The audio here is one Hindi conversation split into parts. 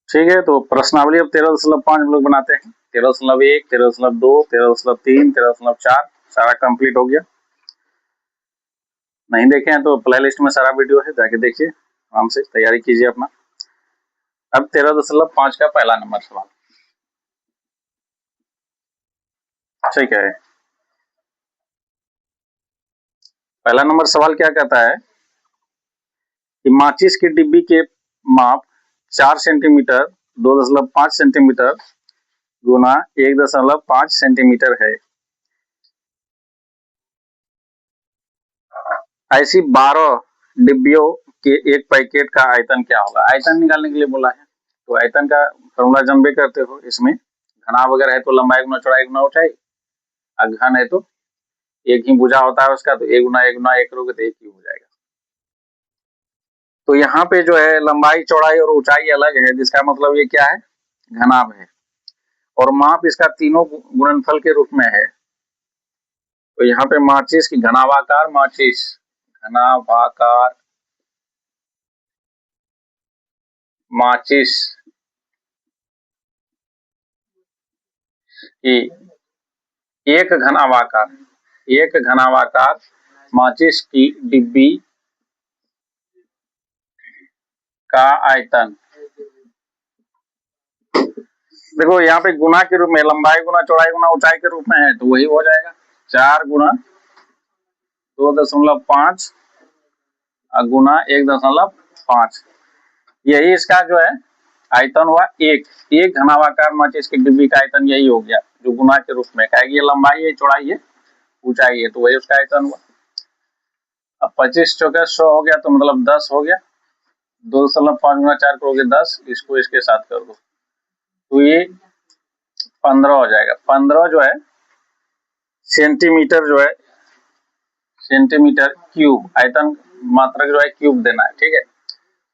ठीक है, तो प्रश्नावली अब 13.5 हम लोग बनाते हैं। 13.1, 13.2, 13.3, 13.4 सारा कंप्लीट हो गया। नहीं देखे हैं तो प्ले लिस्ट में सारा वीडियो है, जाके देखिए, आराम से तैयारी कीजिए अपना। अब 13.5 का पहला नंबर सवाल, ठीक है। पहला नंबर सवाल क्या कहता है कि माचिस की डिब्बी के माप 4 सेंटीमीटर 2.5 सेंटीमीटर गुना 1.5 सेंटीमीटर है। ऐसी 12 डिब्बियों के एक पैकेट का आयतन क्या होगा। आयतन निकालने के लिए बोला है, तो आयतन का फॉर्मूला जानबे करते हो। इसमें घनाभ अगर है तो लंबाई गुना चौड़ाई गुना ऊंचाई, और घन है तो एक ही भुजा होता है उसका, तो एक गुना एक करोगे तो एक ही हो जाएगा। तो यहाँ पे जो है लंबाई चौड़ाई और ऊंचाई अलग है, जिसका मतलब ये क्या है, घनाभ है। और माप इसका तीनों गुणनफल के रूप में है। तो यहाँ पे माचिस की घनाभाकार माचिस, घनाभाकार माचिस की एक घनाभाकार माचिस की डिब्बी का आयतन। देखो यहाँ पे गुना के रूप में, लंबाई गुना चौड़ाई गुना ऊंचाई के रूप में है, तो वही हो जाएगा 4 गुना 2.5 गुना 1.5। यही इसका जो है आयतन हुआ। एक घनाभाकार माचिस की डिब्बी का आयतन यही हो गया, जो गुना के रूप में कहेगी। ये लंबाई है, चौड़ाई है, ऊंचाई है, तो वही उसका आयतन हुआ। अब 25 चौके 100 हो गया, तो मतलब 10 हो गया। 2.5 गुना 4 करोगे 10, इसको इसके साथ कर दो तो ये 15 हो जाएगा। 15 जो है सेंटीमीटर, जो है सेंटीमीटर क्यूब, आयतन मात्रक जो है क्यूब देना है, ठीक है।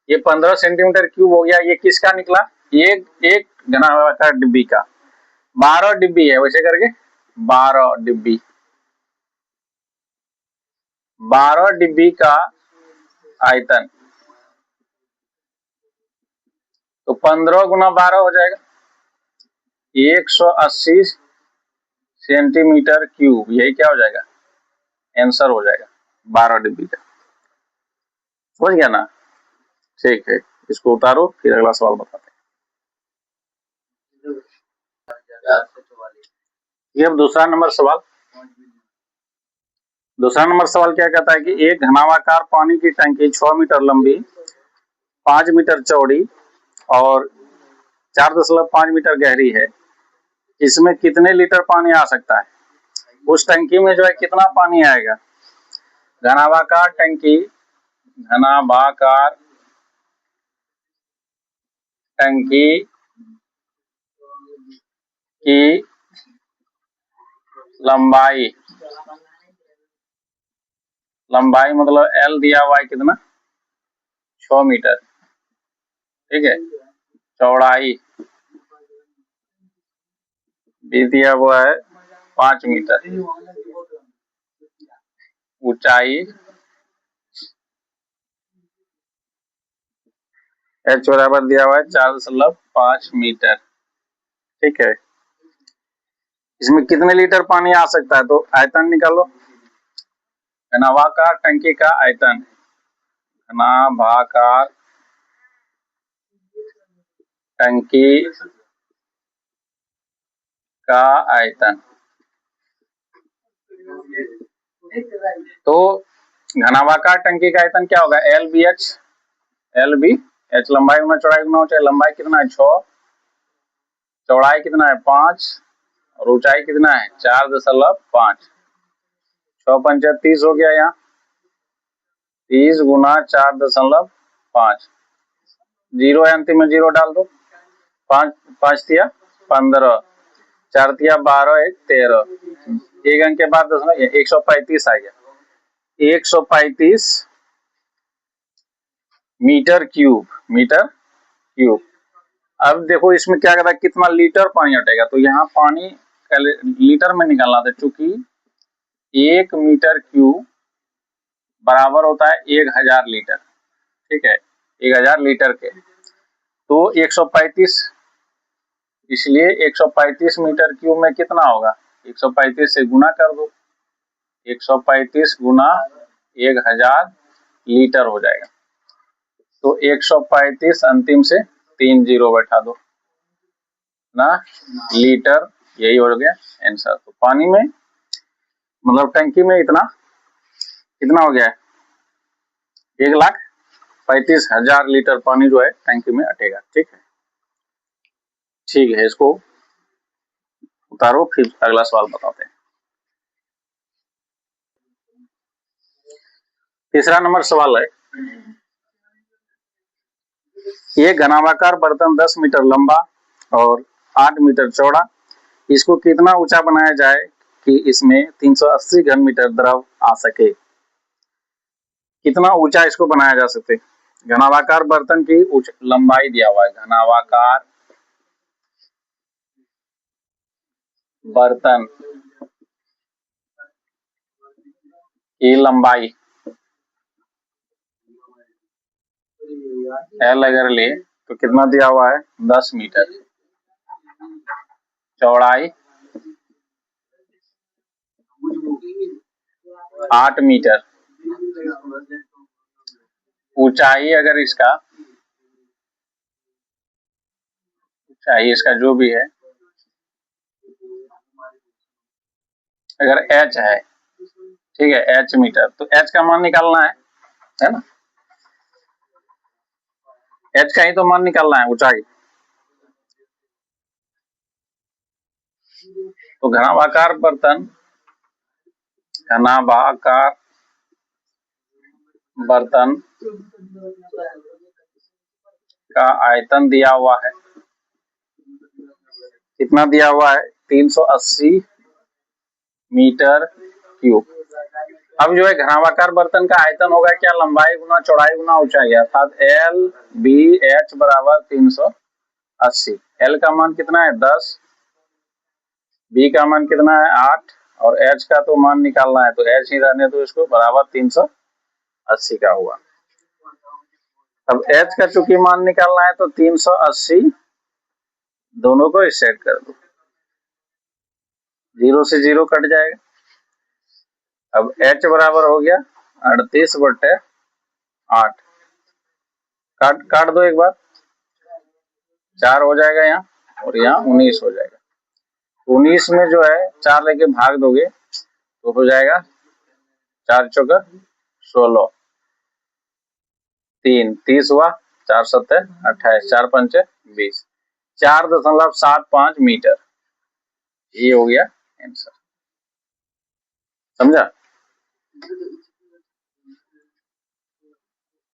ये 15 सेंटीमीटर क्यूब हो गया। ये किसका निकला, एक घनाभाकार डिब्बी का। 12 डिब्बी है, वैसे करके 12 डिब्बी, 12 डिब्बी का आयतन, तो 15 गुना 12 हो जाएगा 180 सेंटीमीटर क्यूब। यही क्या हो जाएगा, आंसर हो जाएगा 12 डिब्बी का। समझ गया ना, ठीक है। इसको उतारो, फिर अगला सवाल बताते हैं। ये अब दूसरा नंबर सवाल क्या कहता है कि एक घनाभाकार पानी की टंकी 6 मीटर लंबी, 5 मीटर चौड़ी और 4.5 मीटर गहरी है। इसमें कितने लीटर पानी आ सकता है। उस टंकी में जो है कितना पानी आएगा। घनाभाकार टंकी, घनाभाकार टंकी की लंबाई मतलब L दिया हुआ है कितना, 6 मीटर, ठीक है। चौड़ाई भी दिया हुआ है 5 मीटर, ऊंचाई H बराबर दिया हुआ है 4.5 मीटर, ठीक है। इसमें कितने लीटर पानी आ सकता है, तो आयतन निकालो। घनाभाकार टंकी का आयतन, घनाभाकार टंकी का आयतन, तो घनाभाकार टंकी का आयतन क्या होगा, LBH लंबाई गुना चौड़ाई गुना ऊंचाई। लंबाई कितना है 6, चौड़ाई कितना है 5 और ऊंचाई कितना है 4.5। 6 पंचे 30 हो गया, यहाँ 30 गुना 4.5, जीरो है अंतिम में, जीरो डाल दो। 5 तिया 15, 4 तिया 12, 1 13, एक अंक के बाद 135 आ गया। 135 मीटर क्यूब। अब देखो इसमें क्या कहता है, कितना लीटर पानी हटेगा। तो यहाँ पानी लीटर में निकालना था, चूंकि 1 मीटर क्यूब बराबर होता है 1000 लीटर, ठीक है, 1000 लीटर के। तो 135, इसलिए 135 मीटर क्यूब में कितना होगा, 135 से गुना कर दो, 135 गुना 1000 लीटर हो जाएगा। तो 135 अंतिम से 3 जीरो बैठा दो ना, लीटर, यही हो गया आंसर। तो पानी में मतलब टंकी में इतना कितना हो गया है, 1,35,000 लीटर पानी जो है टंकी में अटेगा। ठीक है, ठीक है, इसको उतारो, फिर अगला सवाल बताते हैं। तीसरा नंबर सवाल है, ये घनाभाकार बर्तन 10 मीटर लंबा और 8 मीटर चौड़ा, इसको कितना ऊंचा बनाया जाए कि इसमें 380 घन मीटर द्रव आ सके। कितना ऊंचा इसको बनाया जा सकते, घनाभाकार बर्तन की लंबाई दिया हुआ है, घनाभाकार बर्तन की लंबाई एल अगर ले तो कितना दिया हुआ है, 10 मीटर, चौड़ाई 8 मीटर, ऊंचाई अगर इसका, ऊंचाई इसका जो भी है, अगर h है, ठीक है, h मीटर, तो h का मान निकालना है ना, h का ही तो मान निकालना है, ऊंचाई। तो घनाभाकार बर्तन, घनाभाकार बर्तन का आयतन दिया हुआ है, कितना दिया हुआ है, 380 मीटर क्यूब। अब जो है घनाभाकार बर्तन का आयतन होगा क्या, लंबाई गुना चौड़ाई गुना ऊंचाई, अर्थात एल बी एच बराबर 380। एल का मान कितना है, 10, बी का मान कितना है, 8, और एच का तो मान निकालना है, तो एच ही रहने दो इसको, बराबर 380 का हुआ। अब एच का चूंकि मान निकालना है तो 380 दोनों को सेट कर दो, 0 से 0 कट जाएगा। अब h बराबर हो गया 38/8, काट दो एक बार, 4 हो जाएगा यहाँ और यहाँ 19 हो जाएगा। 19 में जो है 4 लेके भाग दोगे तो हो जाएगा 4 चौका 16, 3 30 हुआ, 4 7 28, 4 5 20, 4.75 मीटर, ये हो गया आंसर। समझा।